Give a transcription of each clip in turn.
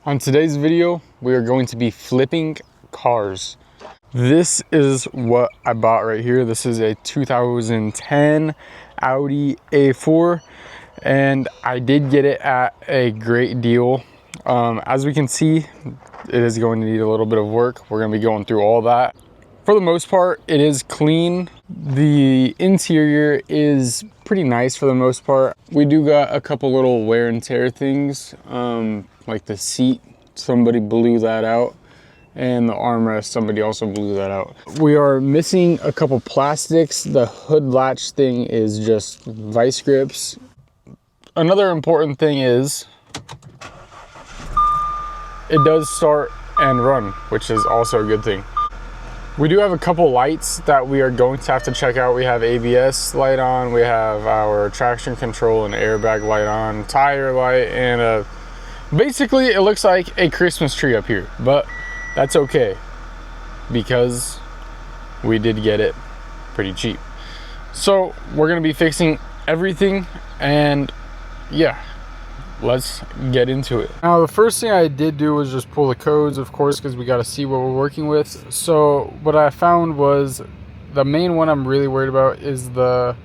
On today's video, we are going to be flipping cars. This is what I bought right here. This is a 2010 Audi A4, and I did get it at a great deal. As we can see, it is going to need a little bit of work. We're going to be going through all that. For the most part, it is clean. The interior is pretty nice for the most part. We do got a couple little wear and tear things, like the seat, somebody blew that out, and the armrest, somebody also blew that out. We are missing a couple plastics. The hood latch thing is just vice grips. Another important thing is it does start and run, which is also a good thing. We do have a couple lights that we are going to have to check out. We have ABS light on, we have our traction control and airbag light on, tire light, and basically it looks like a Christmas tree up here, but that's okay because we did get it pretty cheap. So we're gonna be fixing everything, and yeah, let's get into it. Now, the first thing I did do was just pull the codes, of course, because we got to see what we're working with. So what I found was the main one I'm really worried about is the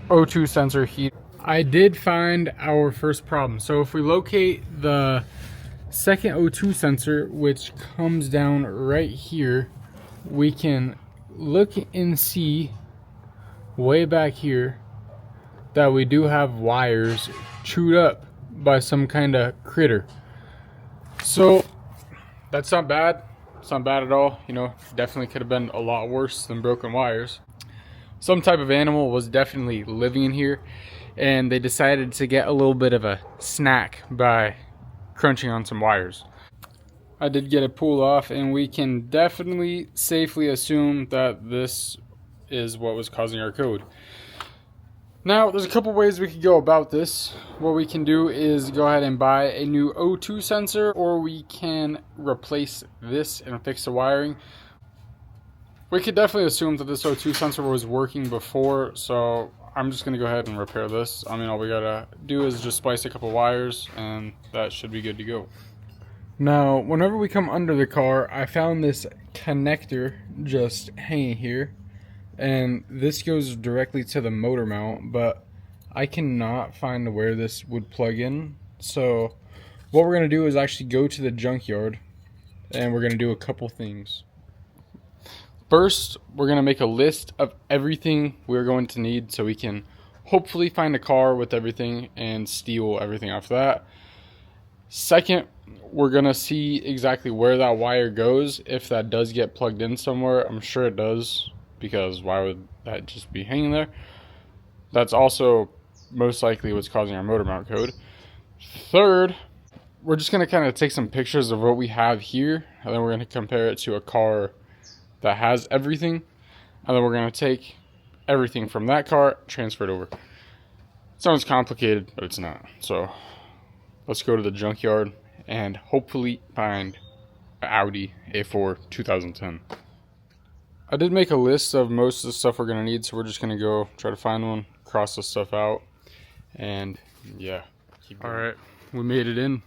O2 sensor heat. I did find our first problem. So if we locate the second O2 sensor, which comes down right here, we can look and see way back here that we do have wires chewed up by some kind of critter. So that's not bad. It's not bad at all. You know, definitely could have been a lot worse than broken wires. Some type of animal was definitely living in here, and they decided to get a little bit of a snack by crunching on some wires. I did get it pulled off, and we can definitely safely assume that this is what was causing our code. Now, there's a couple ways we could go about this. What we can do is go ahead and buy a new O2 sensor, or we can replace this and fix the wiring. We could definitely assume that this O2 sensor was working before, so I'm just going to go ahead and repair this. I mean, all we gotta do is just splice a couple wires, and that should be good to go. Now, whenever we come under the car, I found this connector just hanging here. And this goes directly to the motor mount, but I cannot find where this would plug in. So what we're going to do is actually go to the junkyard, and we're going to do a couple things. First, we're going to make a list of everything we're going to need so we can hopefully find a car with everything and steal everything off that. Second, we're going to see exactly where that wire goes, if that does get plugged in somewhere. I'm sure it does, because why would that just be hanging there? That's also most likely what's causing our motor mount code. Third, we're just going to kind of take some pictures of what we have here, and then we're going to compare it to a car that has everything, and then we're going to take everything from that car, transfer it over. Sounds complicated, but it's not. So let's go to the junkyard and hopefully find an Audi A4 2010. I did make a list of most of the stuff we're going to need, so we're just going to go try to find one, cross this stuff out, and yeah, keep going. Alright, we made it in.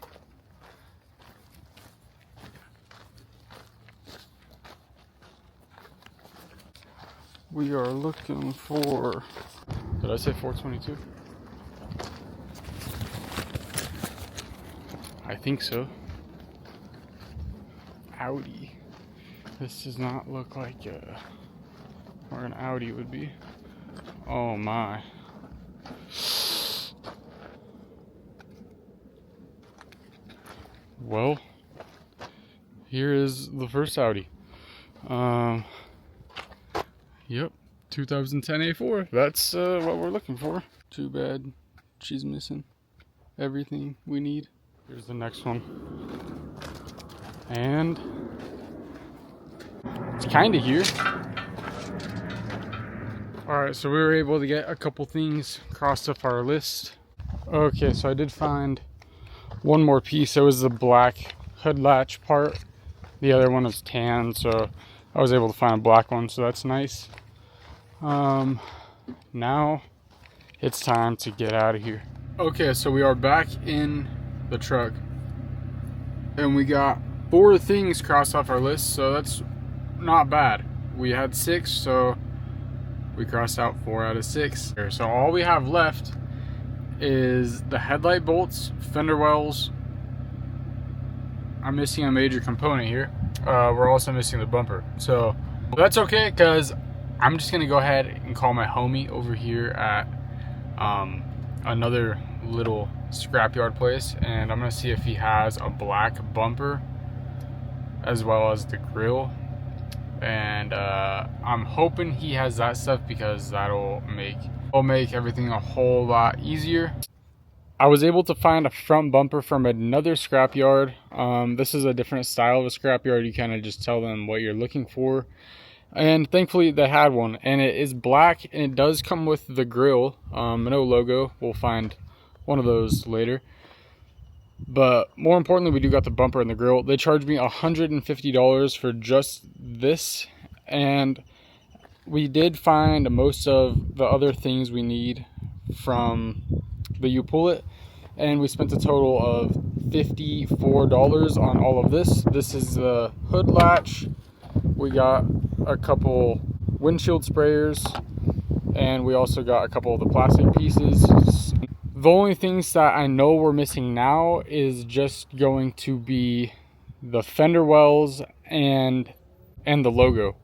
We are looking for, did I say 422? I think so. Audi. This does not look like where an Audi would be. Oh my. Well, here is the first Audi. Yep, 2010 A4. That's what we're looking for. Too bad she's missing everything we need. Here's the next one. And it's kind of here. Alright, so we were able to get a couple things crossed off our list. Okay, so I did find one more piece. It was the black hood latch part. The other one was tan, so I was able to find a black one, so that's nice. Now it's time to get out of here. Okay, so we are back in the truck. And we got 4 things crossed off our list, so that's not bad. We had 6, so we crossed out 4 out of 6. So all we have left is the headlight bolts, fender wells. I'm missing a major component here. We're also missing the bumper. So that's okay, because I'm just gonna go ahead and call my homie over here at another little scrapyard place, and I'm gonna see if he has a black bumper as well as the grill. And I'm hoping he has that stuff, because that'll make everything a whole lot easier. I was able to find a front bumper from another scrapyard. This is a different style of a scrapyard. You kind of just tell them what you're looking for, and thankfully they had one, and it is black, and it does come with the grill. No logo. We'll find one of those later. But more importantly, we do got the bumper and the grill. They charged me $150 for just this, and we did find most of the other things we need from the U-Pull-It, and we spent a total of $54 on all of this. This is the hood latch. We got a couple windshield sprayers, and we also got a couple of the plastic pieces. The only things that I know we're missing now is just going to be the fender wells and the logo.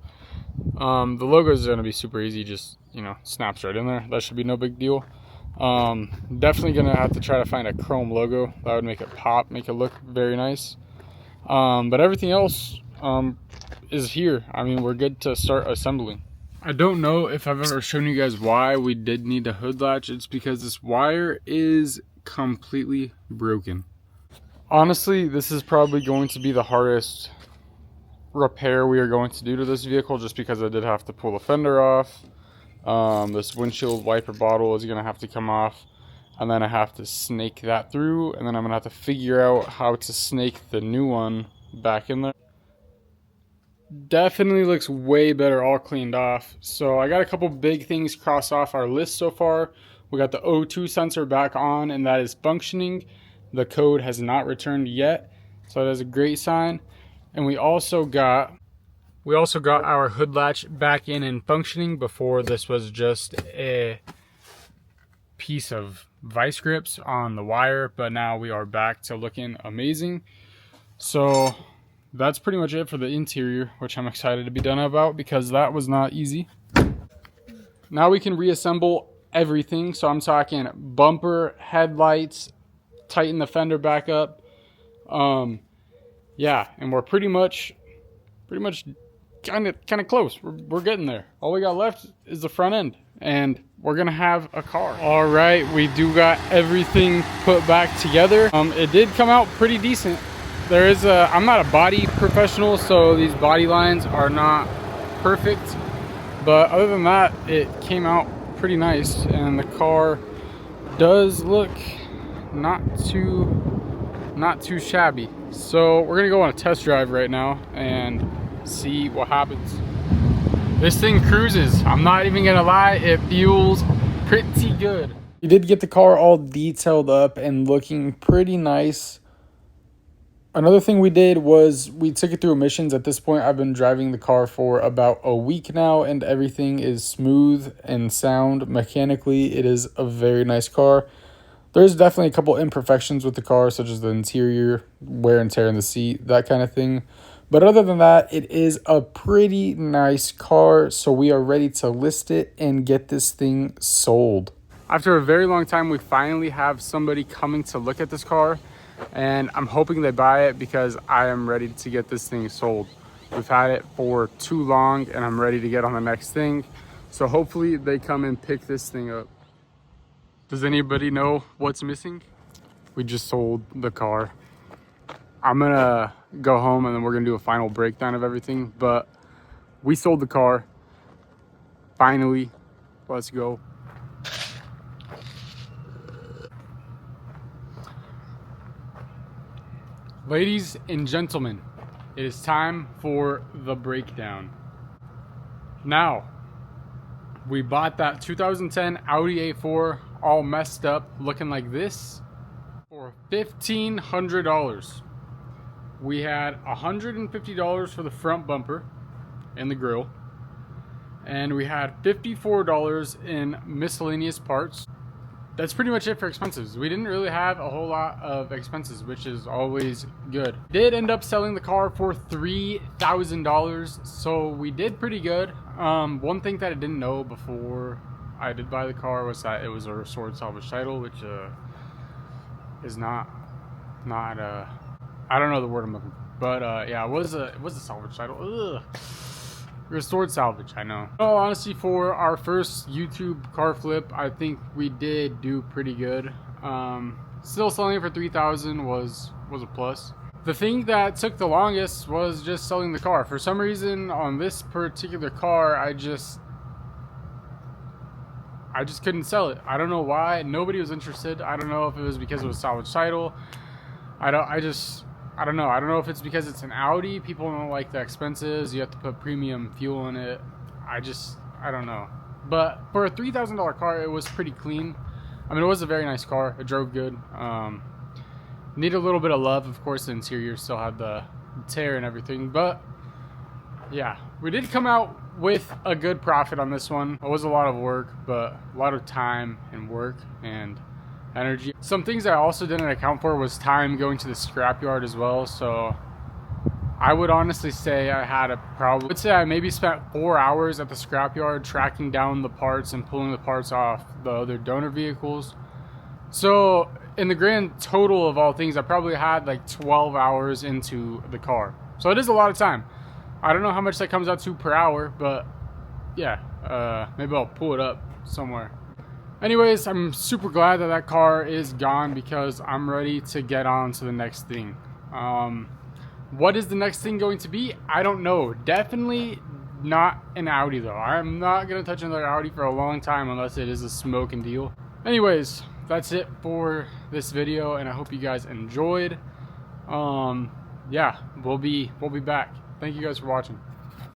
The logo is going to be super easy, just, you know, snaps right in there. That should be no big deal. Definitely going to have to try to find a chrome logo. That would make it pop, make it look very nice. But everything else is here. I mean, we're good to start assembling. I don't know if I've ever shown you guys why we did need a hood latch. It's because this wire is completely broken. Honestly, this is probably going to be the hardest repair we are going to do to this vehicle, just because I did have to pull the fender off. This windshield wiper bottle is going to have to come off, and then I have to snake that through, and then I'm going to have to figure out how to snake the new one back in there. Definitely looks way better all cleaned off. So I got a couple big things crossed off our list so far. We got the O2 sensor back on, and that is functioning. The code has not returned yet, so that is a great sign. And we also got our hood latch back in and functioning. Before, this was just a piece of vice grips on the wire, but now we are back to looking amazing. So that's pretty much it for the interior, which I'm excited to be done about, because that was not easy. Now we can reassemble everything. So I'm talking bumper, headlights, tighten the fender back up. Yeah, and we're pretty much kind of close. We're getting there. All we got left is the front end, and we're gonna have a car. All right, we do got everything put back together. It did come out pretty decent. I'm not a body professional, so these body lines are not perfect, but other than that, it came out pretty nice, and the car does look not too shabby. So we're gonna go on a test drive right now and see what happens. This thing cruises. I'm not even gonna lie, it feels pretty good. We did get the car all detailed up and looking pretty nice. Another thing we did was we took it through emissions. At this point, I've been driving the car for about a week now, and everything is smooth and sound. Mechanically, it is a very nice car. There's definitely a couple imperfections with the car, such as the interior, wear and tear in the seat, that kind of thing. But other than that, it is a pretty nice car, so we are ready to list it and get this thing sold. After a very long time, we finally have somebody coming to look at this car, and I'm hoping they buy it, because I am ready to get this thing sold. We've had it for too long, and I'm ready to get on the next thing. So hopefully they come and pick this thing up. Does anybody know what's missing? We just sold the car. I'm gonna go home and then we're gonna do a final breakdown of everything, but we sold the car. Finally, let's go. Ladies and gentlemen, it is time for the breakdown. Now, we bought that 2010 Audi A4 all messed up, looking like this, for $1,500. we had $150 for the front bumper and the grill, and we had $54 in miscellaneous parts. That's pretty much it for expenses. We didn't really have a whole lot of expenses, which is always good. Did end up selling the car for $3,000, so we did pretty good. One thing that I didn't know before I did buy the car was that it was a restored salvage title, which is not I don't know the word I'm looking for, but yeah, it was a salvage title. Ugh. Restored salvage, I know. Well, honestly, for our first YouTube car flip, I think we did do pretty good. Still selling it for $3,000 was a plus. The thing that took the longest was just selling the car. For some reason, on this particular car, I just couldn't sell it. I don't know why. Nobody was interested. I don't know if it was because it was salvage title. I don't know. I don't know if it's because it's an Audi. People don't like the expenses. You have to put premium fuel in it. I don't know. But for a $3,000 car, it was pretty clean. I mean, it was a very nice car. It drove good. Need a little bit of love, of course. The interior still had the tear and everything. But yeah, we did come out with a good profit on this one. It was a lot of work, but a lot of time and work and energy. Some things I also didn't account for was time going to the scrapyard as well. So I would honestly say I maybe spent 4 hours at the scrapyard tracking down the parts and pulling the parts off the other donor vehicles. So in the grand total of all things, I probably had like 12 hours into the car. So it is a lot of time. I don't know how much that comes out to per hour, but yeah, maybe I'll pull it up somewhere. Anyways, I'm super glad that that car is gone because I'm ready to get on to the next thing. What is the next thing going to be? I don't know. Definitely not an Audi though. I'm not going to touch another Audi for a long time unless it is a smoking deal. Anyways, that's it for this video, and I hope you guys enjoyed. Yeah, we'll be back. Thank you guys for watching.